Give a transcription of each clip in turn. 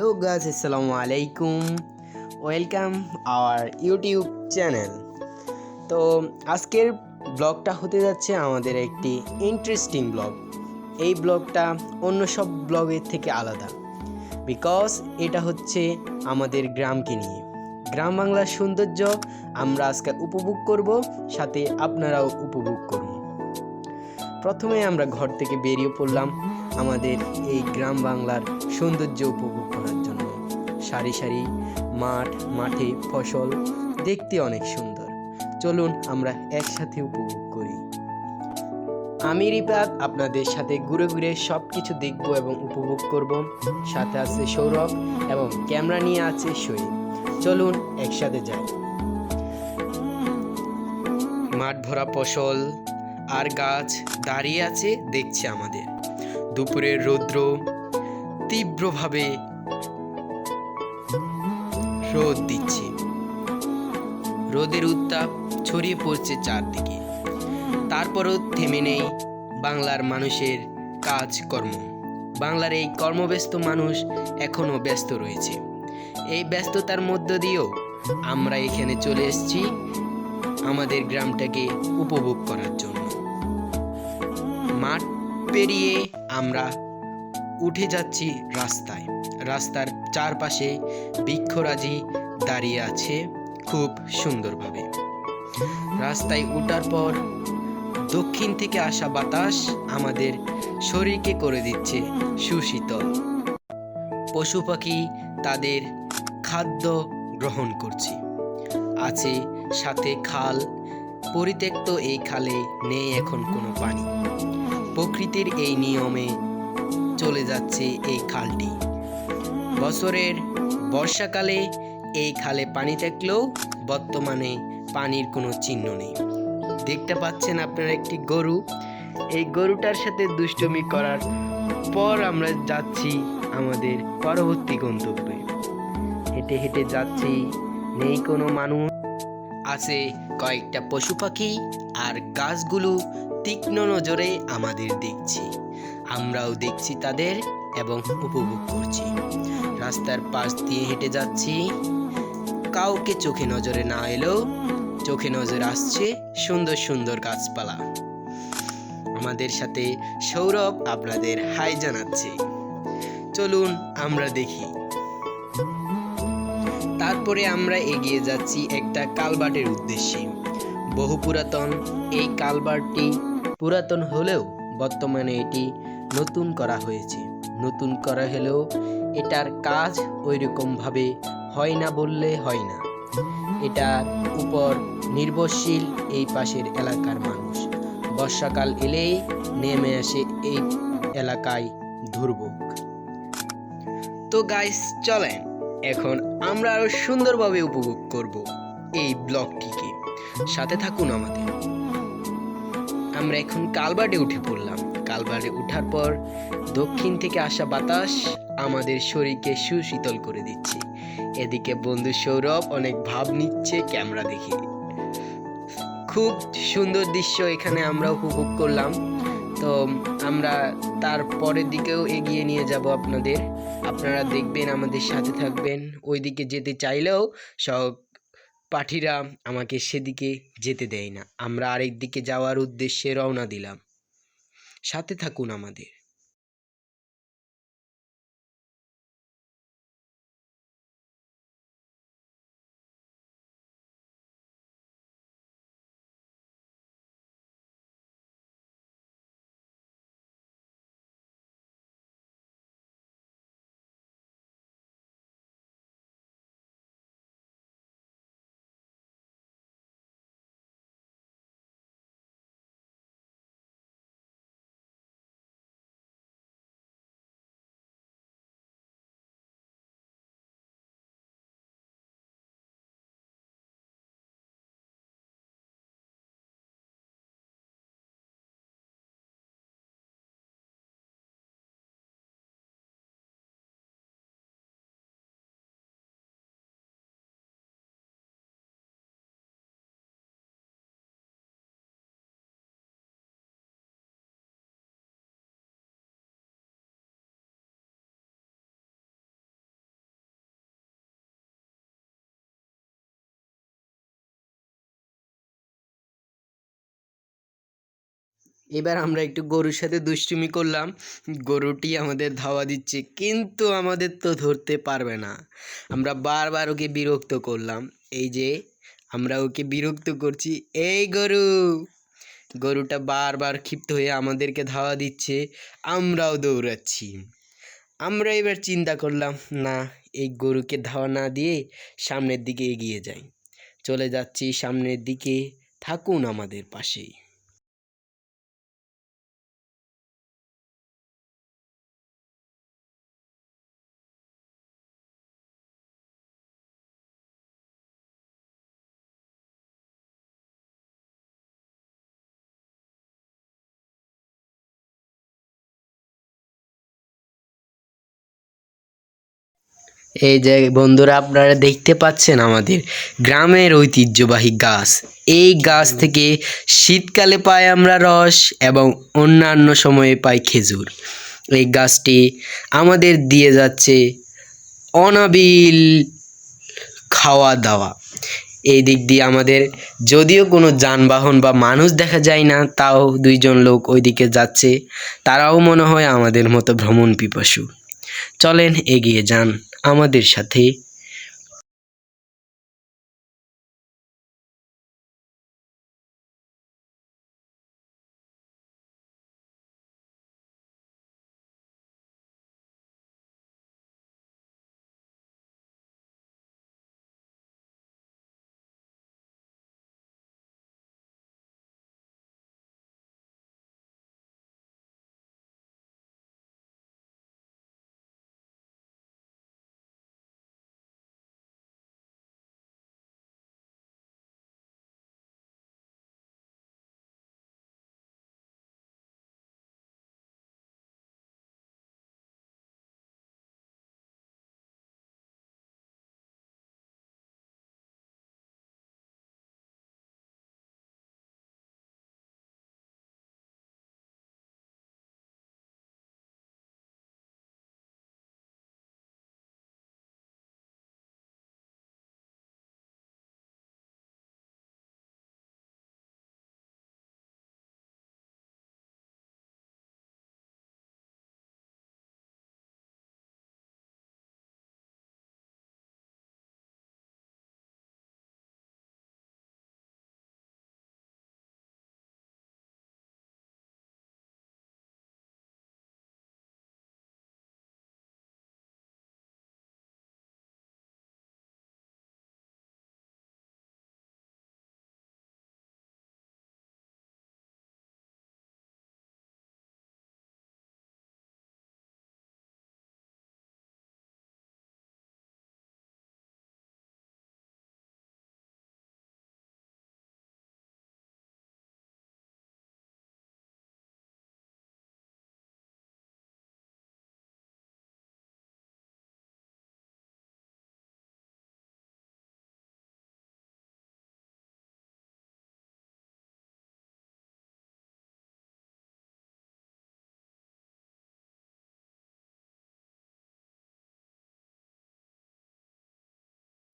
Hello guys, আসসালামু আলাইকুম। Welcome our YouTube channel. তো আজকের ব্লগটা হতে যাচ্ছে আমাদের একটি ইন্টারেস্টিং ব্লগ। এই ব্লগটা অন্য সব ব্লগের থেকে আলাদা, বিকজ এটা হচ্ছে আমাদের গ্রামকে নিয়ে। গ্রাম বাংলার সৌন্দর্য আমরা আজকে উপভোগ করব, সাথে আপনারাও উপভোগ করুন। প্রথমে আমরা ঘর থেকে বেরিয়ে পড়লাম আমাদের এই গ্রাম বাংলার সৌন্দর্য উপভোগ করার জন্য। সারি সারি মাঠ, মাঠে ফসল দেখতে অনেক সুন্দর। চলুন আমরা একসাথে উপভোগ করি। আমি রিপাত আপনাদের সাথে ঘুরে ঘুরে সব কিছু দেখব এবং উপভোগ করব। সাথে আছে সৌরভ এবং ক্যামেরা নিয়ে আছে শহীদ। চলুন একসাথে যাই। মাঠ ভরা ফসল আর গাছ দাঁড়িয়ে আছে দেখছে আমাদের। দুপুরের রৌদ্র তীব্রভাবে রোদ দিচ্ছে, রোদের উত্তাপ ছড়িয়ে পড়ছে চারদিকে। তারপরও থেমে নেই বাংলার মানুষের কাজকর্ম। বাংলার এই কর্মব্যস্ত মানুষ এখনো ব্যস্ত রয়েছে। এই ব্যস্ততার মধ্য দিয়েও আমরা এখানে চলে এসেছি আমাদের গ্রামটাকে উপভোগ করার জন্য। মাঠ পেরিয়ে আমরা উঠে যাচ্ছি রাস্তায়। রাস্তার চারপাশে বৃক্ষরাজি দাঁড়িয়ে আছে খুব সুন্দরভাবে। রাস্তায় ওঠার পর দক্ষিণ থেকে আসা বাতাস আমাদের শরীরকে করে দিচ্ছে সুশীতল। পশু পাখি তাদের খাদ্য গ্রহণ করছে। আছে সাথে খাল, পরিত্যক্ত এই খালে নেই এখন কোনো পানি। প্রকৃতির এই নিয়মে চলে যাচ্ছে এই খালটি। বছরের বর্ষাকালে এই খালে পানি থাকলেও বর্তমানে পানির কোনো চিহ্ন নেই। দেখতে পাচ্ছেন আপনারা একটি গরু। এই গরুটার সাথে দুষ্টুমি করার পর আমরা যাচ্ছি আমাদের পরবর্তী গন্তব্যে। হেঁটে হেঁটে যাচ্ছি, নেই কোনো মানুষ। আছে কয়েকটা পশু পাখি আর গাছগুলো তীক্ষ্ণ নজরে আমাদের দেখছি। আমরাও দেখছি তাদের এবং উপভোগ করছি। রাস্তার পাশ দিয়ে হেঁটে যাচ্ছি। কাউকে চোখে নজরে না এলেও চোখে নজর আসছে সুন্দর সুন্দর গাছপালা। আমাদের সাথে সৌরভ আপনাদের হাই জানাচ্ছে। চলুন আমরা দেখি। তারপরে আমরা এগিয়ে যাচ্ছি একটা কালভার্টের উদ্দেশ্যে। বহু পুরাতন এই কালভার্টটি পুরাতন হলেও বর্তমানে এটি নতুন করা হয়েছে। নতুন করা হলেও এটার কাজ ওই রকমভাবে হয় না বললে হয় না। এটার উপর নির্ভরশীল এই পাশের এলাকার মানুষ। বর্ষাকাল এলেই নেমে আসে এই এলাকায় দুর্ভোগ। তো গাইস, চলেন এখন আমরা আরো সুন্দরভাবে উপভোগ করব এই ব্লগটিকে। সাথে থাকুন আমাদের। আমরা এখন কালভার্টে উঠে পড়লাম। কালভার্টে উঠার পর দক্ষিণ থেকে আসা বাতাস আমাদের শরীরকে সুশীতল করে দিচ্ছে। এদিকে বন্ধু সৌরভ অনেক ভাব নিচ্ছে ক্যামেরা দেখে। খুব সুন্দর দৃশ্য এখানে আমরা উপভোগ করলাম। তো আমরা তার পরের দিকেও এগিয়ে নিয়ে যাব আপনাদের। আপনারা দেখবেন, আমাদের সাথে থাকবেন। ওইদিকে যেতে চাইলেও সব পাখিরা আমাকে সেদিকে যেতে দেয় না। আমরা আরেক দিকে যাওয়ার উদ্দেশ্যে রওনা দিলাম। সাথে থাকুন আমাদের। এবার আমরা একটু গরুর সাথে দুষ্টুমি করলাম। গরুটি আমাদের ধাওয়া দিচ্ছে, কিন্তু আমাদের তো ধরতে পারবে না। আমরা বারবার ওকে বিরক্ত করলাম। এই যে আমরা ওকে বিরক্ত করছি, এই গরু। গরুটা বারবার ক্ষিপ্ত হয়ে আমাদেরকে ধাওয়া দিচ্ছে, আমরাও দৌড়াচ্ছি। আমরা এবার চিন্তা করলাম, না, এই গরুকে ধাওয়া না দিয়ে সামনের দিকে এগিয়ে যাই। চলে যাচ্ছি সামনের দিকে, থাকুন আমাদের পাশেই। এই যে বন্ধুরা, আপনারা দেখতে পাচ্ছেন আমাদের গ্রামের ঐতিহ্যবাহী গাছ। এই গাছ থেকে শীতকালে পাই আমরা রস, এবং অন্যান্য সময়ে পাই খেজুর। এই গাছটি আমাদের দিয়ে যাচ্ছে অনাবিল খাওয়া দাওয়া। এই দিক দিয়ে আমাদের যদিও কোনো যানবাহন বা মানুষ দেখা যায় না, তাও দুইজন লোক ওইদিকে যাচ্ছে। তারাও মনে হয় আমাদের মতো ভ্রমণ পিপাসু। চলেন এগিয়ে যান আমাদের সাথে।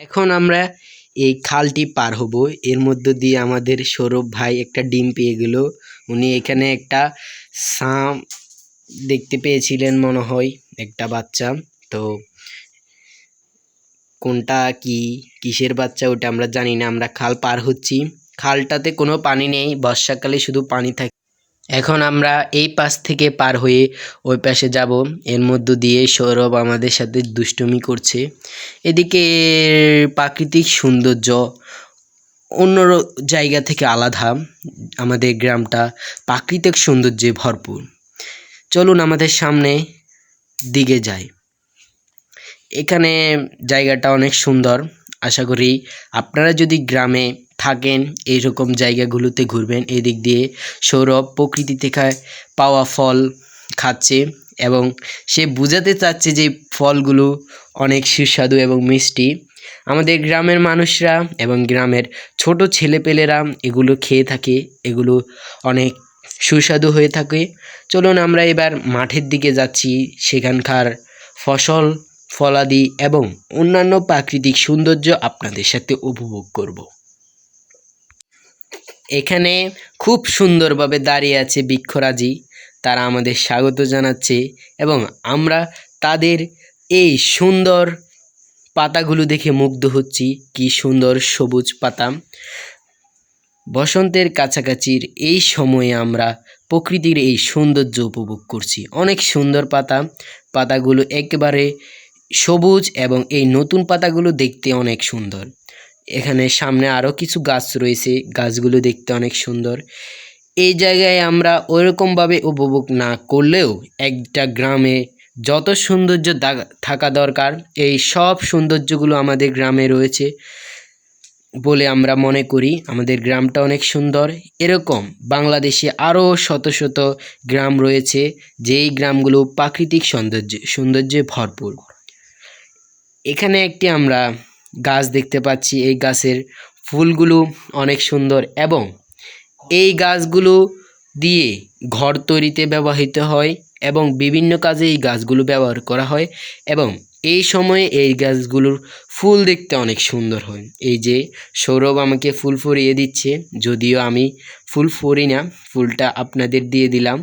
এখন আমরা এই খালটি পার হব। এর মধ্য দিয়ে আমাদের সৌরভ ভাই একটা ডিম পেয়ে গেল। উনি এখানে একটা সাম দেখতে পেয়েছিলেন মনে হয়, একটা বাচ্চা। তো কোনটা কি কিসের বাচ্চা ওটা আমরা জানি না। আমরা খাল পার হচ্ছি। খালটাতে কোনো পানি নেই, বর্ষাকালে শুধু পানি থাকে। এখন আমরা এই পাশ থেকে পার হয়ে ওই পাশে যাব। এর মধ্য দিয়ে সৌরভ আমাদের সাথে দুষ্টুমি করছে। এদিকে প্রাকৃতিক সৌন্দর্য অন্য জায়গা থেকে আলাদা। আমাদের গ্রামটা প্রাকৃতিক সৌন্দর্যে ভরপুর। চলুন আমাদের সামনে দিকে যাই। এখানে জায়গাটা অনেক সুন্দর। আশা করি আপনারা যদি গ্রামে থাকেন এইরকম জায়গাগুলোতে ঘুরবেন। এদিক দিয়ে সৌরভ প্রকৃতি থেকে পাওয়া ফল খাচ্ছে, এবং সে বোঝাতে চাচ্ছে যে ফলগুলো অনেক সুস্বাদু এবং মিষ্টি। আমাদের গ্রামের মানুষরা এবং গ্রামের ছোট ছেলেপেলেরা এগুলো খেয়ে থাকে। এগুলো অনেক সুস্বাদু হয়ে থাকে। চলুন আমরা এবার মাঠের দিকে যাচ্ছি, সেখানকার ফসল ফলাদি এবং অন্যান্য প্রাকৃতিক সৌন্দর্য আপনাদের সাথে উপভোগ করব। এখানে খুব সুন্দরভাবে দাঁড়িয়ে আছে বৃক্ষরাজি, তারা আমাদের স্বাগত জানাচ্ছে এবং আমরা তাদের এই সুন্দর পাতাগুলো দেখে মুগ্ধ হচ্ছি। কি সুন্দর সবুজ পাতা। বসন্তের কাছাকাছির এই সময়ে আমরা প্রকৃতির এই সৌন্দর্য উপভোগ করছি। অনেক সুন্দর পাতা, পাতাগুলো একেবারে সবুজ এবং এই নতুন পাতাগুলো দেখতে অনেক সুন্দর। এখানে সামনে আরও কিছু গাছ রয়েছে, গাছগুলো দেখতে অনেক সুন্দর। এই জায়গায় আমরা ওইরকমভাবে উপভোগ না করলেও একটা গ্রামে যত সৌন্দর্য থাকা দরকার এই সব সৌন্দর্যগুলো আমাদের গ্রামে রয়েছে বলে আমরা মনে করি। আমাদের গ্রামটা অনেক সুন্দর। এরকম বাংলাদেশে আরও শত শত গ্রাম রয়েছে, যেই গ্রামগুলো প্রাকৃতিক সৌন্দর্যে ভরপুর। এখানে একটি আমরা গাছ দেখতে পাচ্ছি, এই গাছের ফুলগুলো অনেক সুন্দর এবং এই গাছগুলো দিয়ে ঘর তৈরিতে ব্যবহৃত হয় এবং বিভিন্ন কাজে এই গাছগুলো ব্যবহার করা হয় এবং এই সময়ে এই গাছগুলোর ফুল দেখতে অনেক সুন্দর হয়। এই যে সৌরভ আমাকে ফুল ফরিয়ে দিচ্ছে, যদিও আমি ফুল ফরি না, ফুলটা আপনাদের দিয়ে দিলাম।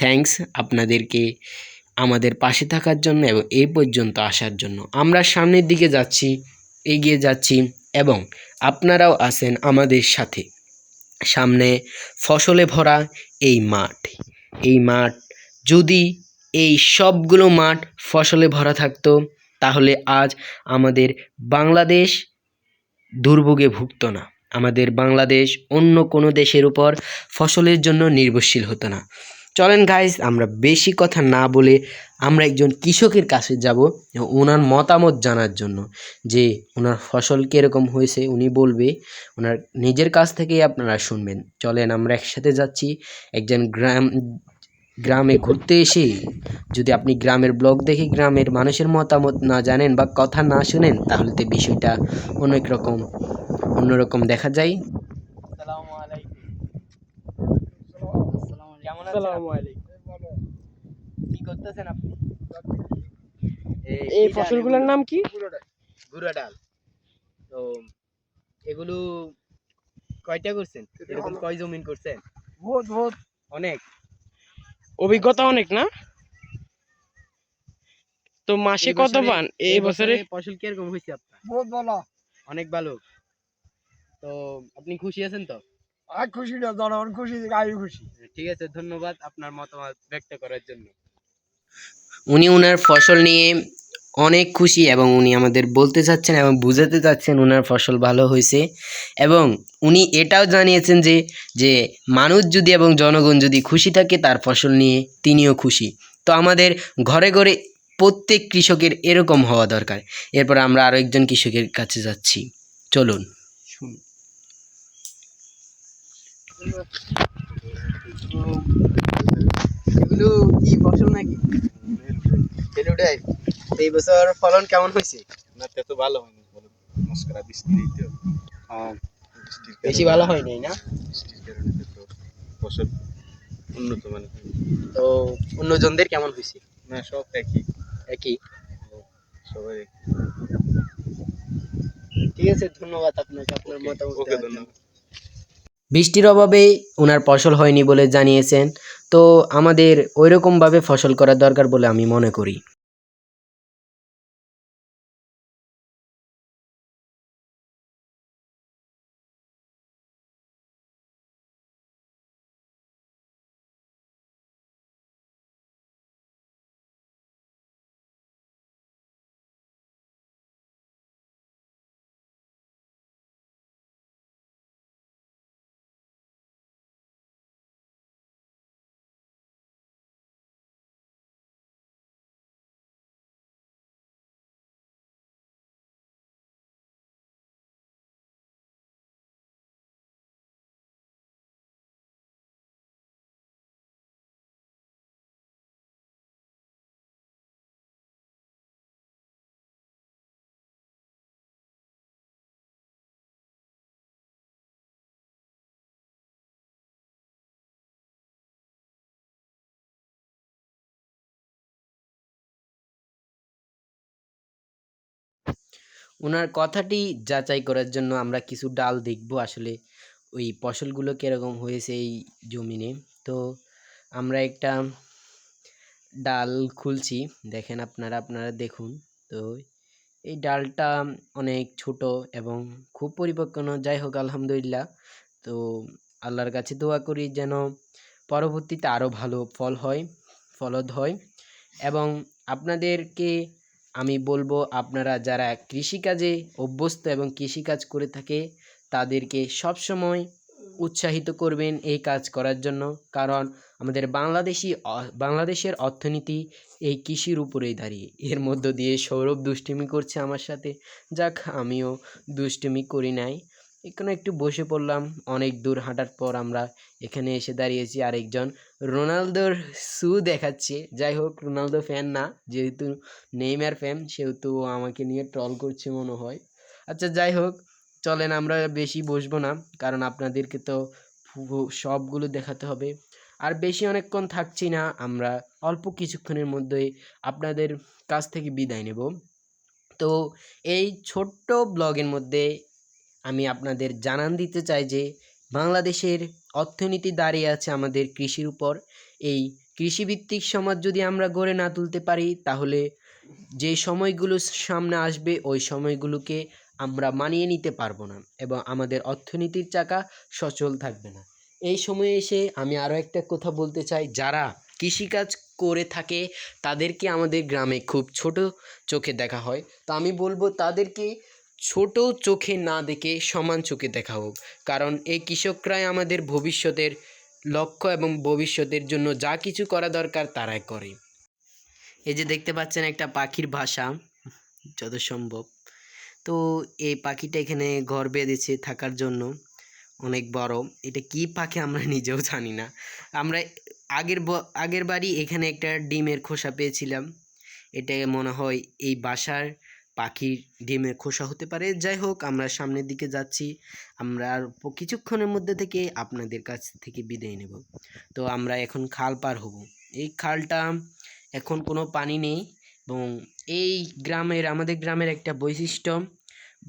থ্যাঙ্কস আপনাদেরকে আমাদের পাশে থাকার জন্য এবং এই পর্যন্ত আসার জন্য। আমরা সামনের দিকে যাচ্ছি, এগিয়ে যাচ্ছি এবং আপনারাও আছেন আমাদের সাথে। সামনে ফসলে ভরা এই মাঠ, এই মাঠ যদি এই সবগুলো মাঠ ফসলে ভরা থাকতো তাহলে আজ আমাদের বাংলাদেশ দুর্ভোগে ভুগতো না। আমাদের বাংলাদেশ অন্য কোনো দেশের উপর ফসলের জন্য নির্ভরশীল হতো না। চলেন গাইস, আমরা বেশি কথা না বলে আমরা একজন কৃষকের কাছে যাব ওনার মতামত জানার জন্য, যে ওনার ফসল কীরকম হয়েছে উনি বলবে, ওনার নিজের কাছ থেকেই আপনারা শুনবেন। চলেন আমরা একসাথে যাচ্ছি। একজন গ্রামে ঘুরতে এসে যদি আপনি গ্রামের ব্লগ দেখে গ্রামের মানুষের মতামত না জানেন বা কথা না শুনেন তাহলে তো বিষয়টা অন্যরকম দেখা যায়। আসসালামু আলাইকুম। কেমন আছেন? কি করতেছেন আপনি? এই ফসলগুলোর নাম কি? গুঁড়া ডাল। তো এগুলো কয়টা করছেন? এরকম কয় জমিন করছেন? বহুত অনেক অভিজ্ঞতা অনেক না? তো মাসে কত পান এই বছরে? ফসল কিরকম হয়েছে আপনার? বহুত ভালো, অনেক ভালো। তো আপনি খুশি আছেন তো? আর খুশি না, জনগণ খুশি, আমি খুশি। ঠিক আছে, ধন্যবাদ আপনার মতামত ব্যক্ত করার জন্য। উনি ওনার ফসল নিয়ে অনেক খুশি এবং উনি আমাদের বলতে চাচ্ছেন এবং বুঝাতে চাচ্ছেন ওনার ফসল ভালো হয়েছে এবং উনি এটাও জানিয়েছেন যে যে মানুষ যদি এবং জনগণ যদি খুশি থাকে তার ফসল নিয়ে তিনিও খুশি। তো আমাদের ঘরে ঘরে প্রত্যেক কৃষকের এরকম হওয়া দরকার। এরপর আমরা আরও একজন কৃষকের কাছে যাচ্ছি, চলুন শুনুন। এগুলো কি ফসল নাকি? ফেলুডাই। এই বছর ফলন কেমন হয়েছে? না তো ভালো হয়নি, মশকরা বৃষ্টি দিতে বেশি ভালো হয় নাই না? বৃষ্টির কারণে তো ফসল উন্নত মানে। তো অন্যজনদের কেমন হয়েছে? না সব একই একই, সবাই। ঠিক আছে, ধন্যবাদ আপনাকে আপনার মতামত দেওয়ার জন্য। বৃষ্টির অভাবে ওনার ফসল হয়নি বলে জানিয়েছেন। তো আমাদের ওইরকমভাবে ফসল করা দরকার বলে আমি মনে করি। ওনার কথাটি যাচাই করার জন্য আমরা কিছু ডাল দেখব আসলে ওই ফসলগুলো কীরকম হয়েছে এই জমিনে। তো আমরা একটা ডাল খুলছি, দেখেন আপনারা দেখুন। তো এই ডালটা অনেক ছোট এবং খুব পরিপক্ক নয়, যাই হোক আলহামদুলিল্লাহ। তো আল্লাহর কাছে দোয়া করি যেন পরবর্তীতে আরও ভালো ফলদ হয়। এবং আপনাদেরকে আমি বলবো, আপনারা যারা কৃষিকাজে অভ্যস্ত এবং কৃষিকাজ করে থাকে তাদেরকে সবসময় উৎসাহিত করবেন এই কাজ করার জন্য, কারণ আমাদের বাংলাদেশের অর্থনীতি এই কৃষির উপরেই দাঁড়িয়ে। এর মধ্য দিয়ে সৌরভ দুষ্টুমি করছে আমার সাথে, যাক আমিও দুষ্টুমি করি নাই, এখানে একটু বসে পড়লাম। অনেক দূর হাঁটার পর আমরা এখানে এসে দাঁড়িয়েছি। আরেকজন রোনালদোর শু দেখাচ্ছে, যাই হোক রোনালদো ফ্যান না, যেহেতু নেইমার ফ্যান সেহেতু আমাকে নিয়ে ট্রল করছে মনে হয়। আচ্ছা যাই হোক, চলেন আমরা বেশি বসবো না, কারণ আপনাদেরকে তো সবগুলো দেখাতে হবে। আর বেশি অনেকক্ষণ থাকছি না, আমরা অল্প কিছুক্ষণের মধ্যেই আপনাদের কাছ থেকে বিদায় নেব। তো এই ছোট্ট ব্লগের মধ্যে আমি আপনাদের জানান দিতে চাই যে বাংলাদেশের অর্থনীতি দাঁড়িয়ে আছে আমাদের কৃষির উপর। এই কৃষিভিত্তিক সমাজ যদি আমরা গড়ে না তুলতে পারি, তাহলে যে সময়গুলো সামনে আসবে ওই সময়গুলোকে আমরা মানিয়ে নিতে পারবো না এবং আমাদের অর্থনীতির চাকা সচল থাকবে না। এই সময়ে এসে আমি আরও একটা কথা বলতে চাই, যারা কৃষিকাজ করে থাকে তাদেরকে আমাদের গ্রামে খুব ছোট চোখে দেখা হয়। তো আমি বলবো তাদেরকে ছোট চোখে না দেখে সমান চোখে দেখা হোক, কারণ এই কৃষকরাই আমাদের ভবিষ্যতের লক্ষ্য এবং ভবিষ্যতের জন্য যা কিছু করা দরকার তারাই করে। এই যে দেখতে পাচ্ছেন একটা পাখির বাসা যত সম্ভব। তো এই পাখিটা এখানে ঘর বেঁধেছে থাকার জন্য, অনেক বড়। এটা কি পাখি আমরা নিজেও জানি না। আমরা আগের বারই এখানে একটা ডিমের খোসা পেয়েছিলাম, এটা মনে হয় এই বাসার পাখির ডিমের খোসা হতে পারে। যাই হোক আমরা সামনের দিকে যাচ্ছি, আমরা আর কিছুক্ষণের মধ্যে থেকে আপনাদের কাছ থেকে বিদায় নেব। তো আমরা এখন খাল পার হব। এই খালটা এখন কোনো পানি নেই এবং এই আমাদের গ্রামের একটা বৈশিষ্ট্য,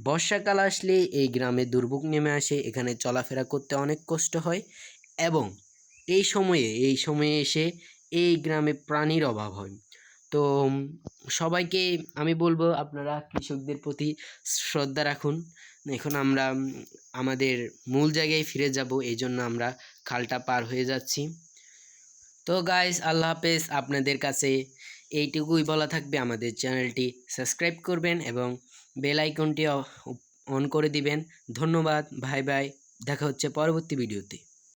বর্ষাকাল আসলে এই গ্রামে দুর্ভোগ নেমে আসে, এখানে চলাফেরা করতে অনেক কষ্ট হয় এবং এই সময়ে এসে এই গ্রামে প্রাণীর অভাব হয়। তো সবাইকে আমি বলবো আপনারা কৃষকদের প্রতি শ্রদ্ধা রাখুন। এখন আমরা আমাদের মূল জায়গায় ফিরে যাব, এই জন্য আমরা খালটা পার হয়ে যাচ্ছি। তো গাইস আল্লাহ হাফেজ। আপনাদের কাছে এইটুকুই বলা থাকবে, আমাদের চ্যানেলটি সাবস্ক্রাইব করবেন এবং বেল আইকনটি অন করে দিবেন। ধন্যবাদ, বাই বাই, দেখা হচ্ছে পরবর্তী ভিডিওতে।